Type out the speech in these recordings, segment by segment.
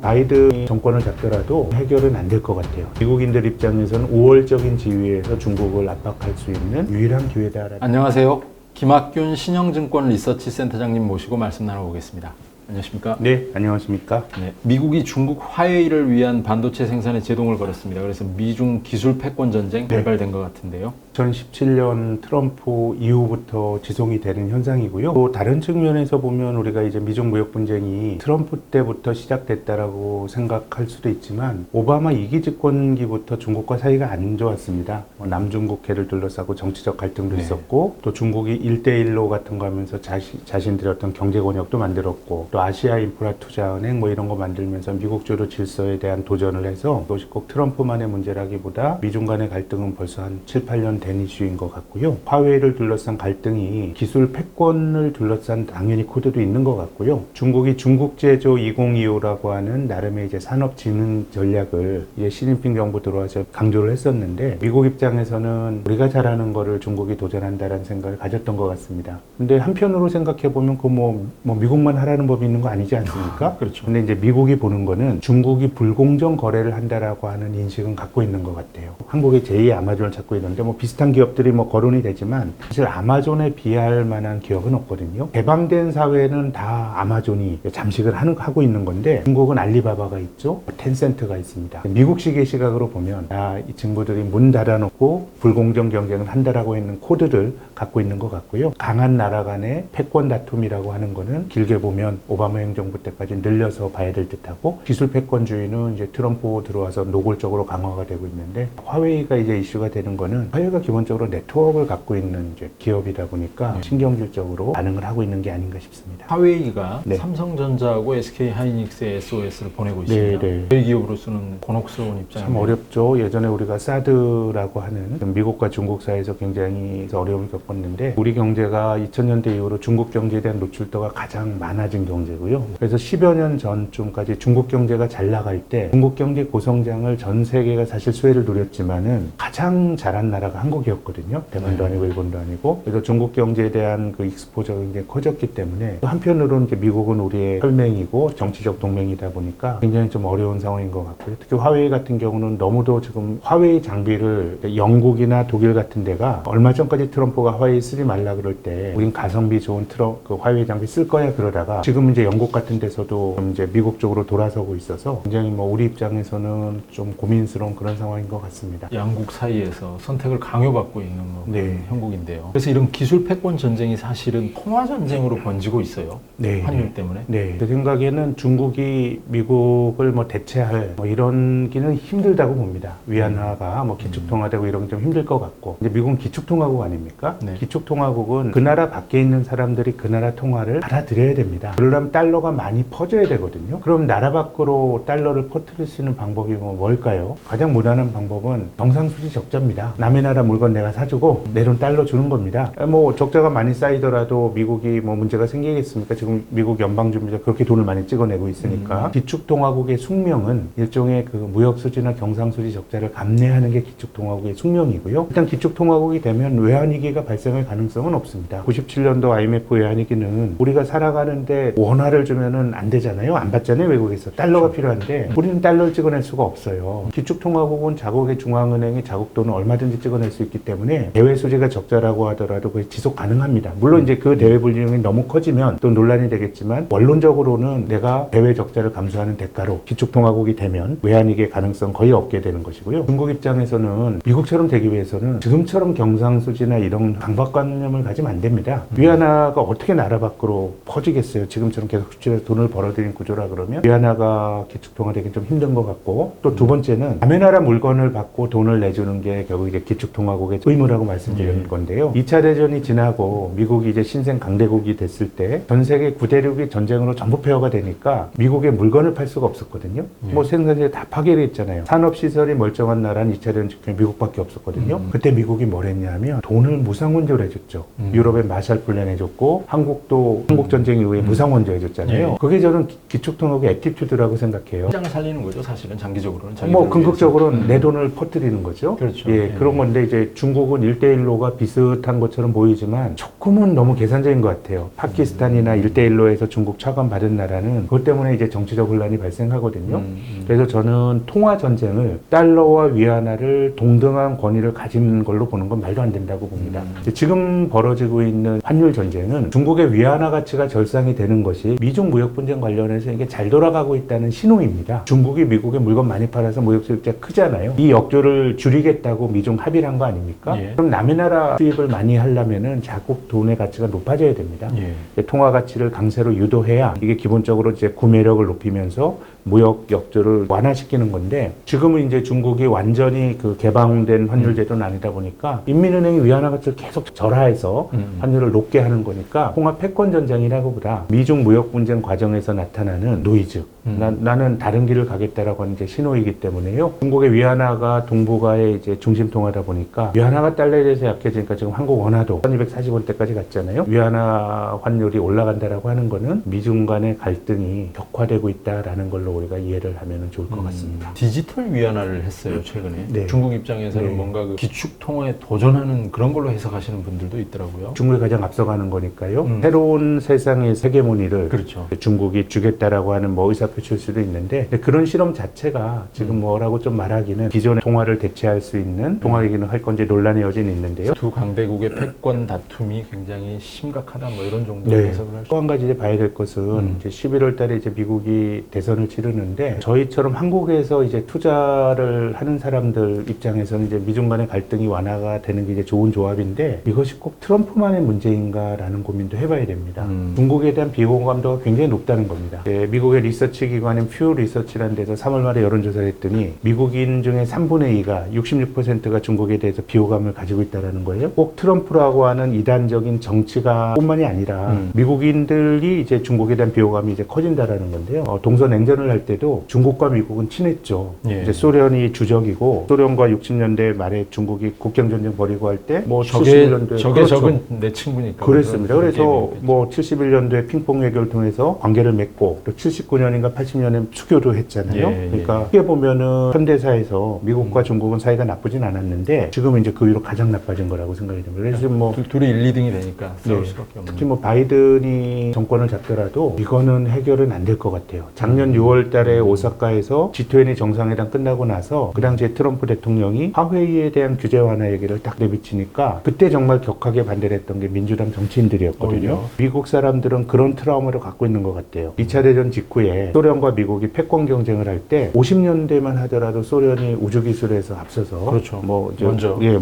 바이든 정권을 잡더라도 해결은 안 될 것 같아요. 미국인들 입장에서는 우월적인 지위에서 중국을 압박할 수 있는 유일한 기회다라는. 안녕하세요. 김학균 신영증권 리서치 센터장님 모시고 말씀 나눠보겠습니다. 안녕하십니까? 네, 안녕하십니까? 네, 미국이 중국 화웨이를 위한 반도체 생산에 제동을 걸었습니다. 그래서 미중 기술 패권 전쟁 발발된 것 같은데요. 2017년 트럼프 이후부터 지속이 되는 현상이고요. 또 다른 측면에서 보면 우리가 이제 미중 무역 분쟁이 트럼프 때부터 시작됐다라고 생각할 수도 있지만 오바마 2기 집권기부터 중국과 사이가 안 좋았습니다. 남중국해를 둘러싸고 정치적 갈등도 있었고 또 중국이 1대1로 같은 거 하면서 자신들의 어떤 경제 권역도 만들었고 또 아시아 인프라 투자은행 뭐 이런 거 만들면서 미국주도 질서에 대한 도전을 해서 그것이 꼭 트럼프만의 문제라기보다 미중 간의 갈등은 벌써 한 7, 8년 된 이슈인 것 같고요. 화웨이를 둘러싼 갈등이 기술 패권을 둘러싼 당연히 코드도 있는 것 같고요. 중국이 중국제조 2025라고 하는 나름의 이제 산업진흥 전략을 이제 시진핑 정부 들어와서 강조를 했었는데 미국 입장에서는 우리가 잘하는 거를 중국이 도전한다라는 생각을 가졌던 것 같습니다. 근데 한편으로 생각해 보면 그 뭐 미국만 하라는 법이 있는 거 아니지 않습니까? 그렇죠. 근데 이제 미국이 보는 거는 중국이 불공정 거래를 한다라고 하는 인식은 갖고 있는 것 같아요. 한국의 제2의 아마존을 찾고 있는데 뭐 비슷한 기업들이 뭐 거론이 되지만 사실 아마존에 비할 만한 기업은 없거든요. 개방된 사회는 다 아마존이 잠식을 하고 있는 건데 중국은 알리바바가 있죠. 텐센트가 있습니다. 미국식의 시각으로 보면 이 친구들이 문 닫아놓고 불공정 경쟁을 한다라고 있는 코드를 갖고 있는 것 같고요. 강한 나라 간의 패권 다툼이라고 하는 거는 길게 보면 오바마 행정부 때까지 늘려서 봐야 될 듯하고 기술 패권주의는 이제 트럼프 들어와서 노골적으로 강화가 되고 있는데 화웨이가 이제 이슈가 되는 거는 화웨이가 기본적으로 네트워크를 갖고 있는 이제 기업이다 보니까 신경질적으로 반응을 하고 있는 게 아닌가 싶습니다. 화웨이가 삼성전자하고 SK하이닉스의 SOS를 보내고 있습니다. 저희 기업으로서는 곤혹스러운 입장입니다. 참 어렵죠. 예전에 우리가 사드라고 하는 미국과 중국 사이에서 굉장히 어려움을 겪었는데 우리 경제가 2000년대 이후로 중국 경제에 대한 노출도가 가장 많아진 경제고요. 그래서 10여 년 전쯤까지 중국 경제가 잘 나갈 때 중국 경제 고성장을 전 세계가 사실 수혜를 누렸지만은 가장 잘한 나라가 한국이었거든요. 대만도 아니고 일본도 아니고. 그래서 중국 경제에 대한 그 익스포저가 굉장히 커졌기 때문에 한편으로는 이제 미국은 우리의 혈맹이고 정치적 동맹이다 보니까 굉장히 좀 어려운 상황인 것 같고요. 특히 화웨이 같은 경우는 너무도 지금 화웨이 장비를 영국이나 독일 같은 데가 얼마 전까지 트럼프가 화웨이 쓰지 말라 그럴 때 우린 가성비 좋은 그 화웨이 장비 쓸 거야 그러다가 지금 이제 영국 같은 데서도 이제 미국 쪽으로 돌아서고 있어서 굉장히 뭐 우리 입장에서는 좀 고민스러운 그런 상황인 것 같습니다. 양국 사이에서 선택을 강요받고 있는 형국인데요. 그래서 이런 기술 패권 전쟁이 사실은 통화 전쟁으로 번지고 있어요. 환율 때문에. 제 생각에는 중국이 미국을 뭐 대체할 뭐 이런 기는 힘들다고 봅니다. 위안화가 뭐 기축통화되고 이런 게 좀 힘들 것 같고 이제 미국은 기축통화국 아닙니까? 기축통화국은 그 나라 밖에 있는 사람들이 그 나라 통화를 받아들여야 됩니다. 그러려면 달러가 많이 퍼져야 되거든요. 그럼 나라 밖으로 달러를 퍼뜨릴 수 있는 방법이 뭘까요? 가장 무난한 방법은 경상수지 적자입니다. 남의 나라 물건 내가 사주고 내 돈 달러 주는 겁니다. 뭐 적자가 많이 쌓이더라도 미국이 뭐 문제가 생기겠습니까? 지금 미국 연방준비가 그렇게 돈을 많이 찍어내고 있으니까 기축통화국의 숙명은 일종의 그 무역수지나 경상수지 적자를 감내하는 게 기축통화국의 숙명이고요. 일단 기축통화국이 되면 외환위기가 발생할 가능성은 없습니다. 97년도 IMF 외환위기는 우리가 살아가는데 원화를 주면은 안 되잖아요. 안 받잖아요. 외국에서. 달러가 필요한데 우리는 달러를 찍어낼 수가 없어요. 기축통화국은 자국의 중앙은행의 자국돈을 얼마든지 찍어낼 수 있기 때문에 대외 수지가 적자라고 하더라도 그게 지속 가능합니다. 물론 이제 그 대외 불균형이 너무 커지면 또 논란이 되겠지만 원론적으로는 내가 대외 적자를 감수하는 대가로 기축통화국이 되면 외환위기의 가능성 거의 없게 되는 것이고요. 중국 입장에서는 미국처럼 되기 위해서는 지금처럼 경상수지나 이런 강박관념을 가지면 안 됩니다. 위안화가 어떻게 나라 밖으로 퍼지겠어요. 지금처럼 계속 수출해서 돈을 벌어들인 구조라 그러면 위안화가 기축통화되기 좀 힘든 것 같고 또 두 번째는 남의 나라 물건을 받고 돈을 내주는 게 결국 이제 기축통화국의 의무라고 말씀드리는 건데요. 2차 대전이 지나고 미국이 이제 신생 강대국이 됐을 때 전 세계 9대륙이 전쟁으로 전부 폐허가 되니까 미국의 물건을 팔 수가 없었거든요. 뭐 생산재 다 파괴를 했잖아요. 산업시설이 멀쩡한 나라는 2차 대전 직전에 미국밖에 없었거든요. 그때 미국이 뭘 했냐면 돈을 무상원조를 해줬죠. 유럽에 마샬 플랜 해줬고 한국도 한국전쟁 이후에 무상원조 해줬잖아요. 그게 저는 기축통화국의 애티튜드라고 생각해요. 시장을 살리는 거죠. 사실은 장기적으로는. 뭐 궁극적으로는 내 돈을 퍼뜨리는 거죠. 그렇죠. 그런 건데 이제 이제 중국은 1대1로가 비슷한 것처럼 보이지만 조금은 너무 계산적인 것 같아요. 파키스탄이나 1대1로에서 중국 차관받은 나라는 그것 때문에 이제 정치적 혼란이 발생하거든요. 그래서 저는 통화 전쟁을 달러와 위안화를 동등한 권위를 가진 걸로 보는 건 말도 안 된다고 봅니다. 지금 벌어지고 있는 환율 전쟁은 중국의 위안화 가치가 절상이 되는 것이 미중 무역 분쟁 관련해서 이게 잘 돌아가고 있다는 신호입니다. 중국이 미국에 물건 많이 팔아서 무역 수익자가 크잖아요. 이 역조를 줄이겠다고 미중 합의를 한 거 아닙니까? 예. 그럼 남의 나라 수입을 많이 하려면은 자국 돈의 가치가 높아져야 됩니다. 예. 통화 가치를 강세로 유도해야 이게 기본적으로 이제 구매력을 높이면서 무역 역조를 완화시키는 건데 지금은 이제 중국이 완전히 그 개방된 환율 제도는 아니다 보니까 인민은행이 위안화 가치를 계속 절하해서 환율을 높게 하는 거니까 통화 패권 전쟁이라고보다 미중 무역 분쟁 과정에서 나타나는 노이즈. 나는 다른 길을 가겠다라고 하는 이제 신호이기 때문에요. 중국의 위안화가 동북아의 이제 중심 통화다 보니까 위안화가 달러에 대해서 약해지니까 지금 한국 원화도 1240원대까지 갔잖아요. 위안화 환율이 올라간다라고 하는 거는 미중 간의 갈등이 격화되고 있다라는 걸로 우리가 이해를 하면 좋을 것 같습니다. 디지털 위안화를 했어요, 최근에. 네. 중국 입장에서는 네. 뭔가 그 기축 통화에 도전하는 그런 걸로 해석하시는 분들도 있더라고요. 중국이 가장 앞서가는 거니까요. 새로운 세상의 세계문의를 그렇죠. 중국이 주겠다라고 하는 뭐 의사표시일 수도 있는데 그런 실험 자체가 지금 뭐라고 좀 말하기는 기존의 통화를 대체할 수 있는 통화 얘기는 할 건지 논란의 여지는 있는데요. 두 강대국의 패권 다툼이 굉장히 심각하다 뭐 이런 정도의 네. 해석을 할 수 또 한 가지 이제 봐야 될 것은 이제 11월 달에 이제 미국이 대선을 치르는데 저희처럼 한국에서 이제 투자를 하는 사람들 입장에서는 이제 미중 간의 갈등이 완화가 되는 게 이제 좋은 조합인데 이것이 꼭 트럼프만의 문제인가라는 고민도 해봐야 됩니다. 중국에 대한 비호감도가 굉장히 높다는 겁니다. 미국의 리서치 기관인 퓨 리서치라는 데서 3월 말에 여론조사를 했더니 미국인 중에 3분의 2가 66%가 중국에 대해서 비호감을 가지고 있다는 거예요. 꼭 트럼프라고 하는 이단적인 정치가 뿐만이 아니라 미국인들이 이제 중국에 대한 비호감이 이제 커진다라는 건데요. 동서냉전을 할 때도 중국과 미국은 친했죠. 예. 이제 소련이 주적이고 소련과 60년대 말에 중국이 국경전쟁 벌이고 할 때 뭐 적의 71년도에 적은 내 친구니까. 그랬습니다. 그런 그래서 게임이 뭐 71년도에 핑퐁 외교를 통해서 관계를 맺고 또 79년인가 80년에 수교도 했잖아요. 예, 그러니까 어떻게 보면은 현대사에서 미국과 중국은 사이가 나쁘진 않았는데 지금은 이제 그 위로 가장 나빠진 거라고 생각이 됩니다. 그래서 지금 뭐 둘이 1, 2등이 되니까 싸울 네. 수밖에 없는. 특히 뭐 바이든이 정권을 잡더라도 이거는 해결은 안 될 것 같아요. 작년 6월 달에 오사카에서 G20 정상회담 끝나고 나서 그 당시에 트럼프 대통령이 화웨이에 대한 규제 완화 얘기를 딱 내비치니까 그때 정말 격하게 반대를 했던 게 민주당 정치인들이었거든요. 미국 사람들은 그런 트라우마를 갖고 있는 것 같아요. 2차 대전 직후에 소련과 미국이 패권 경쟁을 할 때 50년대만 하더라도 소련이 우주 기술에서 앞서서 그렇죠. 뭐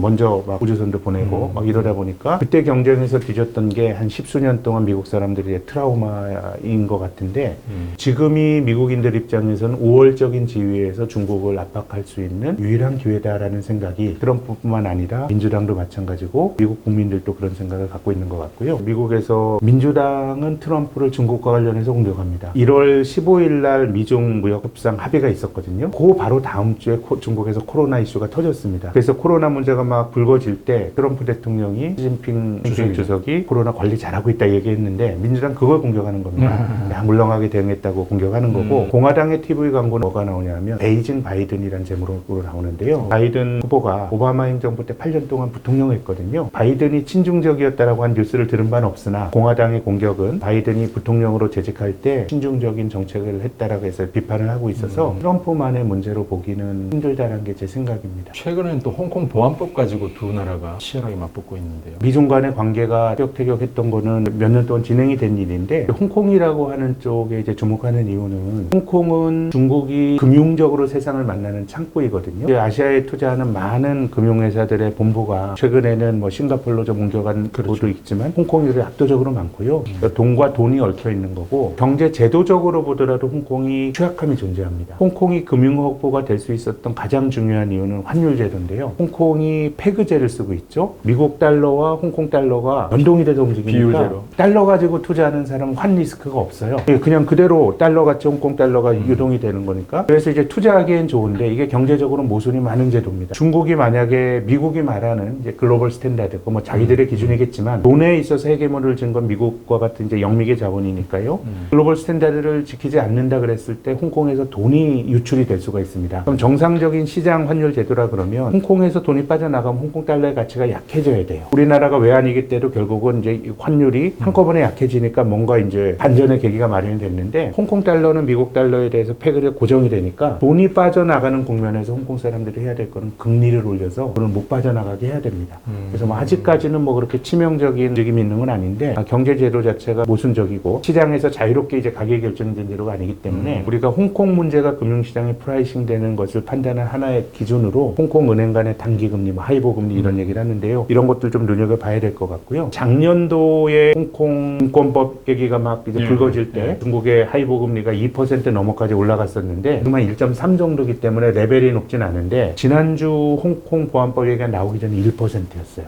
먼저 막 우주선도 보내고 막 이러다 보니까 그때 경쟁에서 뒤졌던 게 한 10수년 동안 미국 사람들의 트라우마인 것 같은데 지금이 미국인들 입장에서는 우월적인 지위에서 중국을 압박할 수 있는 유일한 기회다라는 생각이 트럼프뿐만 아니라 민주당도 마찬가지고 미국 국민들도 그런 생각을 갖고 있는 것 같고요. 미국에서 민주당은 트럼프를 중국과 관련해서 공격합니다. 1월 15일 날 미중 무역 협상 합의가 있었거든요. 그 바로 다음 주에 중국에서 코로나 이슈가 터졌습니다. 그래서 코로나 문제가 막 불거질 때 트럼프 대통령이 시진핑 주석이 코로나 관리 잘하고 있다 얘기했는데 민주당 그걸 공격하는 겁니다. 야, 물렁하게 대응했다고 공격하는 거고 공화당의 TV 광고는 뭐가 나오냐면 베이징 바이든이라는 제목으로 나오는데요. 바이든 후보가 오바마 행정부 때 8년 동안 부통령을 했거든요. 바이든이 친중적이었다라고 한 뉴스를 들은 바는 없으나 공화당의 공격은 바이든이 부통령으로 재직할 때 친중적인 정책을 했다라고 해서 비판을 하고 있어서 트럼프만의 문제로 보기는 힘들다는 게 제 생각입니다. 최근에는 또 홍콩 보안법 가지고 두 나라가 치열하게 맞붙고 있는데요. 미중 간의 관계가 티격태격했던 거는 몇 년 동안 진행이 된 일인데 홍콩이라고 하는 쪽에 이제 주목하는 이유는 홍콩은 중국이 금융적으로 세상을 만나는 창구이거든요. 이제 아시아에 투자하는 많은 금융회사들의 본부가 최근에는 뭐 싱가포르로 좀 옮겨간 곳도 있지만 홍콩이 압도적으로 많고요. 돈과 돈이 얽혀 있는 거고 경제 제도적으로 보더라도 홍콩이 취약함이 존재합니다. 홍콩이 금융허브가 될 수 있었던 가장 중요한 이유는 환율 제도인데요. 홍콩이 페그제를 쓰고 있죠. 미국 달러와 홍콩 달러가 연동이 돼서 움직이니까 비율제로. 달러 가지고 투자하는 사람은 환 리스크가 없어요. 그냥 그대로 달러 가치 홍콩 달러 달러가 유동이 되는 거니까. 그래서 이제 투자하기엔 좋은데 이게 경제적으로 모순이 많은 제도입니다. 중국이 만약에 미국이 말하는 이제 글로벌 스탠다드, 뭐 자기들의 기준이겠지만 돈에 있어서 헤게모니를 진 건 미국과 같은 이제 영미계 자본이니까요. 글로벌 스탠다드를 지키지 않는다 그랬을 때 홍콩에서 돈이 유출이 될 수가 있습니다. 그럼 정상적인 시장 환율 제도라 그러면 홍콩에서 돈이 빠져나가면 홍콩 달러의 가치가 약해져야 돼요. 우리나라가 외환위기 때도 결국은 이제 환율이 한꺼번에 약해지니까 뭔가 이제 반전의 계기가 마련이 됐는데 홍콩 달러는 미국 달러에 대해서 패거리가 고정이 되니까 돈이 빠져나가는 국면에서 홍콩 사람들이 해야 될 거는 금리를 올려서 돈을 못 빠져나가게 해야 됩니다. 그래서 뭐 아직까지는 뭐 그렇게 치명적인 움직임이 있는 건 아닌데 경제 제도 자체가 모순적이고 시장에서 자유롭게 이제 가격 결정된 제도가 아니기 때문에 우리가 홍콩 문제가 금융시장에 프라이싱 되는 것을 판단한 하나의 기준으로 홍콩 은행 간의 단기금리, 뭐 하이보금리 이런 얘기를 하는데요. 이런 것들 좀 눈여겨봐야 될 것 같고요. 작년도에 홍콩 인권법 얘기가 막 이제 불거질 때 중국의 하이보금리가 2% 넘어까지 올라갔었는데 지금은 1.3 정도기 때문에 레벨이 높진 않은데 지난주 홍콩 보안법 얘기가 나오기 전에 1%였어요.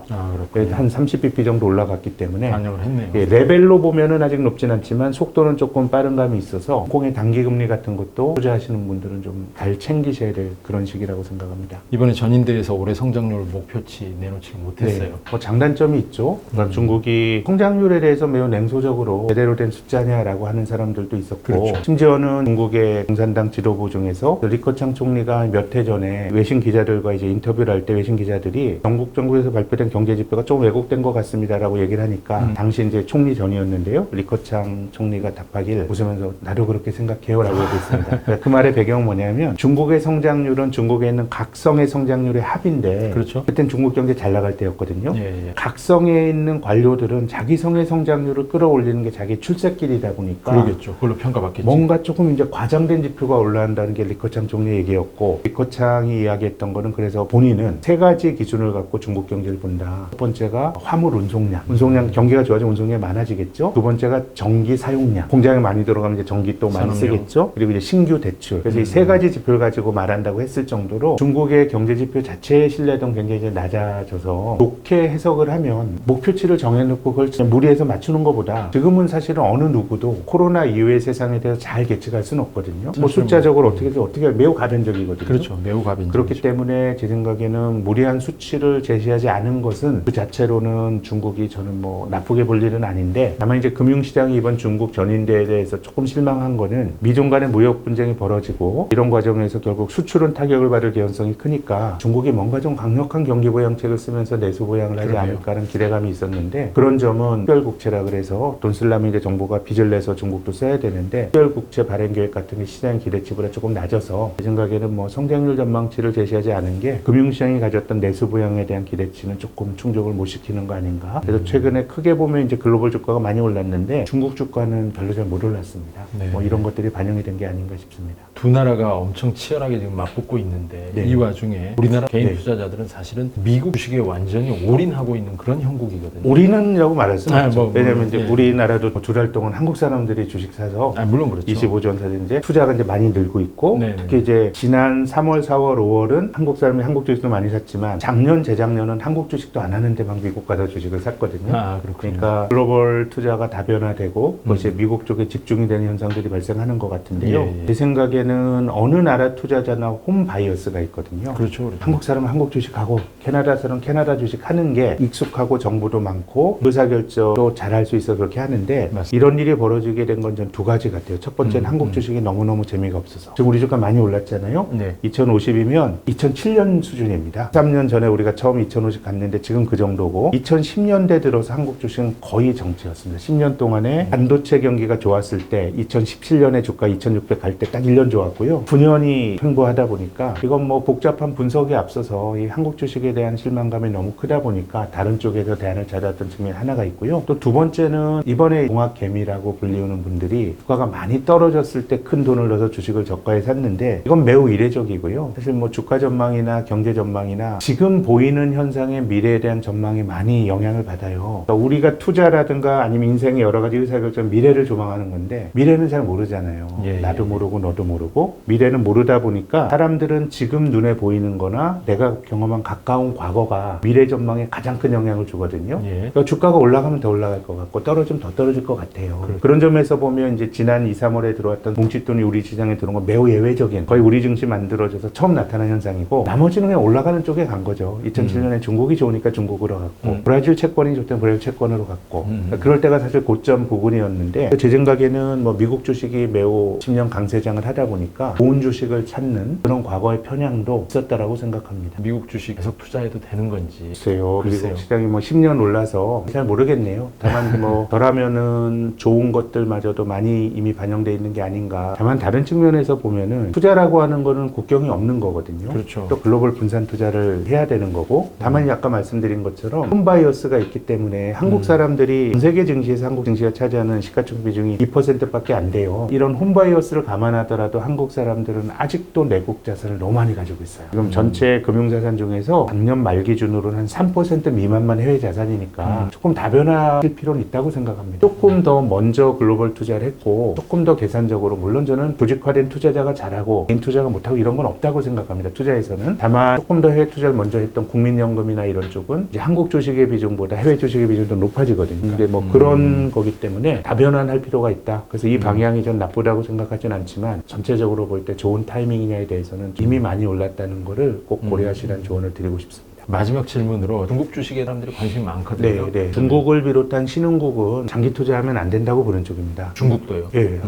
그래서 한 30bp 정도 올라갔기 때문에 반영을 했네요. 예, 레벨로 보면은 아직 높진 않지만 속도는 조금 빠른 감이 있어서 홍콩의 단기금리 같은 것도 투자하시는 분들은 좀 잘 챙기셔야 될 그런 시기라고 생각합니다. 이번에 전인대에서 올해 성장률 목표치 내놓지 못했어요. 네, 뭐 장단점이 있죠. 그러니까 중국이 성장률에 대해서 매우 냉소적으로 제대로 된 숫자냐라고 하는 사람들도 있었고 그렇죠. 심지어는 중국의 공산당 지도부 중에서 리커창 총리가 몇 해 전에 외신 기자들과 이제 인터뷰를 할 때 외신 기자들이 정부에서 발표된 경제 지표가 좀 왜곡된 것 같습니다라고 얘기를 하니까 당시 이제 총리 전이었는데요. 리커창 총리가 답하길 웃으면서 나도 그렇게 생각해요라고 얘기했습니다. 그러니까 그 말의 배경은 뭐냐면 중국의 성장률은 중국에 있는 각성의 성장률의 합인데 그렇죠. 그땐 중국 경제 잘 나갈 때였거든요. 예. 각성에 있는 관료들은 자기 성의 성장률을 끌어올리는 게 자기 출세길이다 보니까 그러겠죠. 그걸로 평가받겠지. 뭔가 조금 이제 과장된 지표가 올라간다는 게 리커창 총리의 얘기였고 리커창이 이야기했던 거는 그래서 본인은 세 가지 기준을 갖고 중국 경제를 본다. 첫 번째가 화물 운송량 경기가 좋아지면 운송량이 많아지겠죠. 두 번째가 전기 사용량, 공장에 많이 들어가면 이제 전기 또 많이 쓰겠죠. 그리고 이제 신규 대출. 그래서 이 세 가지 지표를 가지고 말한다고 했을 정도로 중국의 경제 지표 자체의 신뢰도는 굉장히 이제 낮아져서 좋게 해석을 하면 목표치를 정해놓고 그걸 무리해서 맞추는 것보다 지금은 사실은 어느 누구도 코로나 이후의 세상에 대해서 잘 예측할 수는 없거든요. 뭐 숫자적으로 어떻게 매우 가변적이거든요. 그렇죠. 매우 가변적. 그렇기 때문에 제 생각에는 무리한 수치를 제시하지 않은 것은 그 자체로는 중국이 저는 뭐 나쁘게 볼 일은 아닌데 다만 이제 금융시장이 이번 중국 전인대에 대해서 조금 실망한 거는 미중 간의 무역 분쟁이 벌어지고 이런 과정에서 결국 수출은 타격을 받을 개연성이 크니까 중국이 뭔가 좀 강력한 경기 보양책을 쓰면서 내수 보양을 하지 않을까라는 기대감이 있었는데 그런 점은 특별국채라 그래서 돈 쓰려면 이제 정부가 빚을 내서 중국도 써야 되는데 특별국채 발행 계획 같은 게 시장 기대치보다 조금 낮아서 제 생각에는 뭐 성장률 전망치를 제시하지 않은 게 금융시장이 가졌던 내수 보양에 대한 기대치는 조금 충족을 못 시키는 거 아닌가. 그래서 최근에 크게 보면 이제 글로벌 주가가 많이 올랐는데 중국 주가는 별로 잘 못 올랐습니다. 네. 뭐 이런 것들이 반영이 된 게 아닌가 싶습니다. 두 나라가 엄청 치열하게 지금 맞붙고 있는데 네. 이 와중에 우리나라 개인 네. 투자자들은 사실은 미국 주식에 완전히 올인하고 있는 그런 형국이거든요. 올인은라고 말할 수는 없죠. 왜냐하면 이제 예. 우리나라도 두 달 동안 한국 사람들이 주식 사서 물론 그렇죠. 25조 원 사서 이제 투자가 이제 많이 늘고 있고 네네. 특히 이제 지난 3월, 4월, 5월은 한국 사람이 한국 주식도 많이 샀지만 작년, 재작년은 한국 주식도 안 하는데 막 미국 가서 주식을 샀거든요. 그렇군요. 그러니까 글로벌 투자가 다변화되고 그것이 미국 쪽에 집중이 되는 현상들이 발생하는 것 같은데요. 예. 제 생각에는 어느 나라 투자자나 홈 바이어스가 있거든요. 그렇죠. 한국 사람은 한국 주식하고 캐나다 사람은 캐나다 주식 하는 게 익숙하고 정보도 많고 의사결정도 잘할 수 있어서 그렇게 하는데 맞습니다. 이런 일이 벌어지게 된 건 전 두 가지 같아요. 첫 번째는 한국 주식이 너무너무 재미가 없어서 지금 우리 주가 많이 올랐잖아요. 네. 2050이면 2007년 수준입니다. 3년 전에 우리가 처음 2050 갔는데 지금 그 정도고 2010년대 들어서 한국 주식은 거의 정체였습니다. 10년 동안에 반도체 경기가 좋았을 때 2017년에 주가 2600 갈 때 딱 1년 좋았고요. 9년이 횡보하다 보니까 이건 뭐 복잡한 분석에 앞서서 이 한국 주식에 대한 실망감이 너무 크다 보니까 다른 쪽에서 대안을 찾았던 측면이 하나가 있고요. 또 두 번째는 이번에 공학개미라고 불리우는 분들이 주가가 많이 떨어졌을 때 큰 돈을 넣어서 주식을 저가에 샀는데 이건 매우 이례적이고요. 사실 뭐 주가 전망이나 경제 전망이나 지금 보이는 현상의 미래에 대한 전망이 많이 영향을 받아요. 그러니까 우리가 투자라든가 아니면 인생의 여러 가지 의사결정 미래를 조망하는 건데 미래는 잘 모르잖아요. 나도 모르고 너도 모르고 미래는 모르다 보니까 사람들은 지금 눈에 보이는 거나 내가 경험한 가까운 과거가 미래 전망에 가장 큰 영향을 주거든요. 그러니까 주가가 올라가면 더 올라갈 것 같고 떨어지면 더 떨어질 것 같아요. 그런 점에서 보면 이제 지난 2, 3월에 들어왔던 뭉칫돈이 우리 시장에 들어온 건 매우 예외적인, 거의 우리 증시 만들어져서 처음 나타난 현상이고, 나머지는 그냥 올라가는 쪽에 간 거죠. 2007년에 중국이 좋으니까 중국으로 갔고, 브라질 채권이 좋다면 브라질 채권으로 갔고, 그러니까 그럴 때가 사실 고점 부분이었는데, 제 생각에는 뭐 미국 주식이 매우 10년 강세장을 하다 보니까 좋은 주식을 찾는 그런 과거의 편향도 있었다라고 생각합니다. 미국 주식 계속 투자해도 되는 건지. 글쎄요. 미국 시장이 뭐 10년 올라서 잘 모르겠네요. 다만 뭐 저라면은 좋은 것들마저도 많이 이미 반영돼 있는 게 아닌가. 다만 다른 측면에서 보면은 투자라고 하는 거는 국경이 없는 거거든요. 그렇죠. 또 글로벌 분산 투자를 해야 되는 거고, 다만 아까 말씀드린 것처럼 홈바이어스가 있기 때문에 한국 사람들이 전 세계 증시에서 한국 증시가 차지하는 시가총액 비중이 2%밖에 안 돼요. 이런 홈바이어스를 감안하더라도 한국 사람들은 아직도 내국 자산을 너무 많이 가지고 있어요. 지금 전체 금융자산 중에서 작년 말 기준으로는 한 3% 미만만 해외 자산이니까 조금 다변화할 필요는 있다고 생각합니다. 조금 더 먼저 글로벌 투자를 했고, 조금 더 계산적으로, 물론 저는 조직화된 투자자가 잘하고 개인 투자가 못하고 이런 건 없다고 생각합니다. 투자에서는. 다만 조금 더 해외 투자를 먼저 했던 국민연금이나 이런 쪽은 이제 한국 주식의 비중보다 해외 주식의 비중이 더 높아지거든요. 근데 뭐 그런 거기 때문에 다변화할 필요가 있다. 그래서 이 방향이 전 나쁘다고 생각하진 않지만, 전체적으로 볼 때 좋은 타이밍이냐에 대해서는 이미 많이 올랐다는 거를 꼭 고려하시라는 조언을 드리고 싶습니다. 마지막 질문으로 중국 주식에 사람들이 관심이 많거든요. 네. 중국을 비롯한 신흥국은 장기 투자하면 안 된다고 보는 쪽입니다. 중국도요? 예.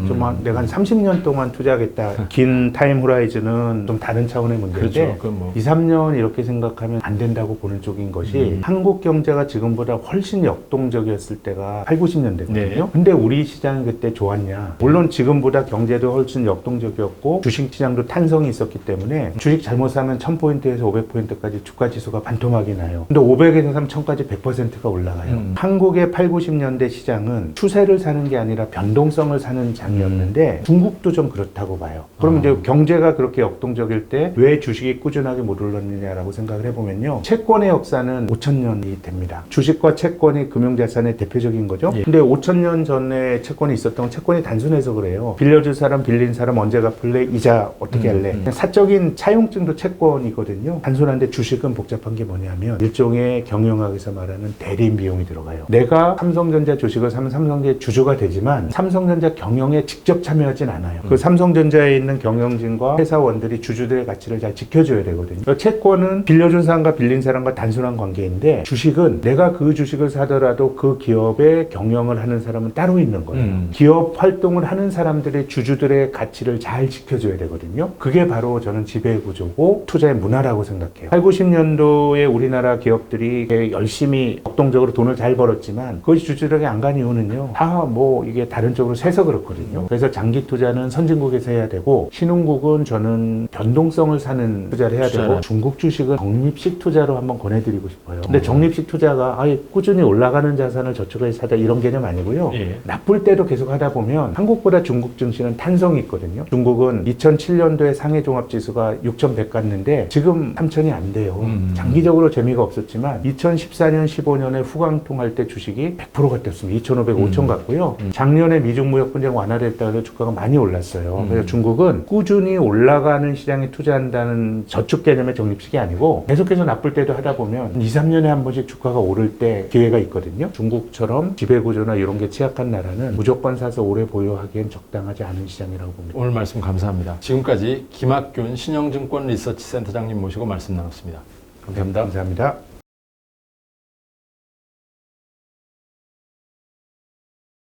내가 한 30년 동안 투자하겠다. 긴 타임 호라이즌은 좀 다른 차원의 문제인데, 그렇죠. 뭐 2, 3년 이렇게 생각하면 안 된다고 보는 쪽인 것이, 한국 경제가 지금보다 훨씬 역동적이었을 때가 8, 90년대거든요. 네. 근데 우리 시장이 그때 좋았냐? 물론 지금보다 경제도 훨씬 역동적이었고 주식시장도 탄성이 있었기 때문에 주식 잘못 사면 1000포인트에서 500포인트까지 주가지수가 반토막이 나요. 근데 500에서 3000까지 100%가 올라가요. 한국의 8, 90년대 시장은 추세를 사는 게 아니라 변동성을 사는 장이었는데 중국도 좀 그렇다고 봐요. 그럼 이제 경제가 그렇게 역동적일 때 왜 주식이 꾸준하게 못 올랐느냐라고 생각을 해보면요. 채권의 역사는 5000년이 됩니다. 주식과 채권이 금융자산의 대표적인 거죠. 예. 근데 5000년 전에 채권이 있었던 건 채권이 단순해서 그래요. 빌려줄 사람, 빌린 사람 언제 갚을래? 이자 어떻게 할래? 그냥 사적인 차용증도 채권이거든요. 단순한데 주식은 복잡한 게 뭐냐면 일종의 경영학에서 말하는 대리인 비용이 들어가요. 내가 삼성전자 주식을 사면 삼성전자의 주주가 되지만 삼성전자 경영에 직접 참여하진 않아요. 그 삼성전자에 있는 경영진과 회사원들이 주주들의 가치를 잘 지켜줘야 되거든요. 채권은 빌려준 사람과 빌린 사람과 단순한 관계인데, 주식은 내가 그 주식을 사더라도 그 기업의 경영을 하는 사람은 따로 있는 거예요. 기업 활동을 하는 사람들의 주주들의 가치를 잘 지켜줘야 되거든요. 그게 바로 저는 지배구조고 투자의 문화라고 생각해요. 8, 90년도에 우리나라 기업들이 열심히 역동적으로 돈을 잘 벌었지만 그것이 주주들에게 안 간 이유는요. 다 뭐 이게 다른 쪽으로 새서 그렇거든요. 그래서 장기 투자는 선진국에서 해야 되고, 신흥국은 저는 변동성을 사는 투자를 해야 되고, 중국 주식은 적립식 투자로 한번 권해드리고 싶어요. 근데 적립식 투자가 아예 꾸준히 올라가는 자산을 저축해서 사자 이런 개념 아니고요. 예. 나쁠 때도 계속 하다 보면 한국보다 중국 증시는 탄성이 있거든요. 중국은 2007년도에 상해 종합지수가 6100 갔는데 지금 3000이 안 돼요. 장기적으로 재미가 없었지만 2014년, 15년에 후광통 할 때 주식이 100%가 뛰었습니다. 2500, 5000 갔고요. 작년에 미중 무역 분쟁 완화됐다 해서 주가가 많이 올랐어요. 그래서 중국은 꾸준히 올라가는 시장에 투자한다는 저축 개념의 적립식이 아니고, 계속해서 나쁠 때도 하다 보면 2, 3년에 한 번씩 주가가 오를 때 기회가 있거든요. 중국처럼 지배구조나 이런 게 취약한 나라는 무조건 사서 오래 보유하기엔 적당하지 않은 시장이라고 봅니다. 오늘 말씀 감사합니다. 지금까지 김학균 신영증권 리서치 센터장님 모시고 말씀 나눴습니다. 감사합니다. 감사합니다.